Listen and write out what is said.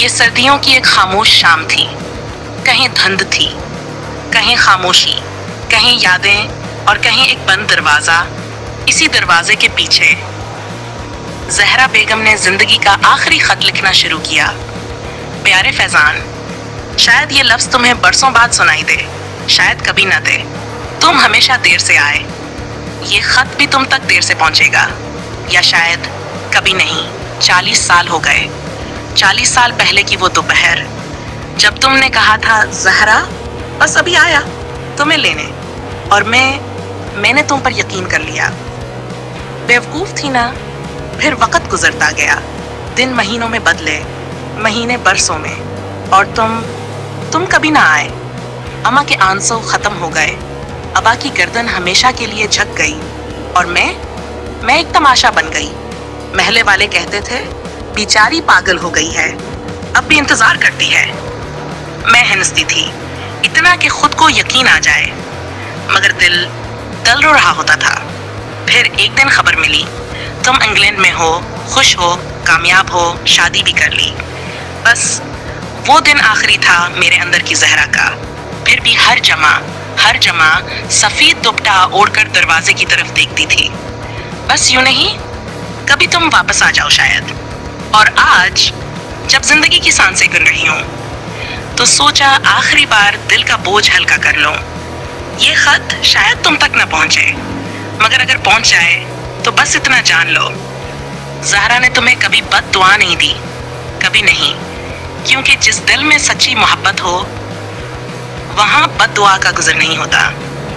یہ سردیوں کی ایک خاموش شام تھی. کہیں دھند تھی، کہیں خاموشی، کہیں یادیں اور کہیں ایک بند دروازہ. اسی دروازے کے پیچھے زہرا بیگم نے زندگی کا آخری خط لکھنا شروع کیا. پیارے فیضان، شاید یہ لفظ تمہیں برسوں بعد سنائی دے، شاید کبھی نہ دے. تم ہمیشہ دیر سے آئے. یہ خط بھی تم تک دیر سے پہنچے گا، یا شاید کبھی نہیں. 40 سال ہو گئے. 40 سال پہلے کی وہ دوپہر جب تم نے کہا تھا زہرا بس ابھی آیا تمہیں لینے، اور میں نے تم پر یقین کر لیا. بیوقوف تھی نا. پھر وقت گزرتا گیا، دن مہینوں میں بدلے، مہینے برسوں میں، اور تم کبھی نہ آئے. اماں کے آنسو ختم ہو گئے، ابا کی گردن ہمیشہ کے لیے جھک گئی، اور میں ایک تماشا بن گئی. محلے والے کہتے تھے بیچاری پاگل ہو گئی ہے، اب بھی انتظار کرتی ہے. میں ہنستی تھی، اتنا کہ خود کو یقین آ جائے، مگر دل رو رہا ہوتا تھا. پھر ایک دن خبر ملی تم انگلینڈ میں ہو، خوش ہو، کامیاب ہو، شادی بھی کر لی. بس وہ دن آخری تھا میرے اندر کی زہرا کا. پھر بھی ہر جمعہ سفید دوپٹہ اوڑھ کر دروازے کی طرف دیکھتی تھی. بس یوں نہیں، کبھی تم واپس آ جاؤ شاید. اور آج جب زندگی کی سانسیں گن رہی ہوں تو سوچا آخری بار دل کا بوجھ ہلکا کر لوں. یہ خط شاید تم تک نہ پہنچے، مگر اگر پہنچ جائے تو بس اتنا جان لو، زہرا نے تمہیں کبھی بد دعا نہیں دی، کبھی نہیں. کیونکہ جس دل میں سچی محبت ہو وہاں بد دعا کا گزر نہیں ہوتا.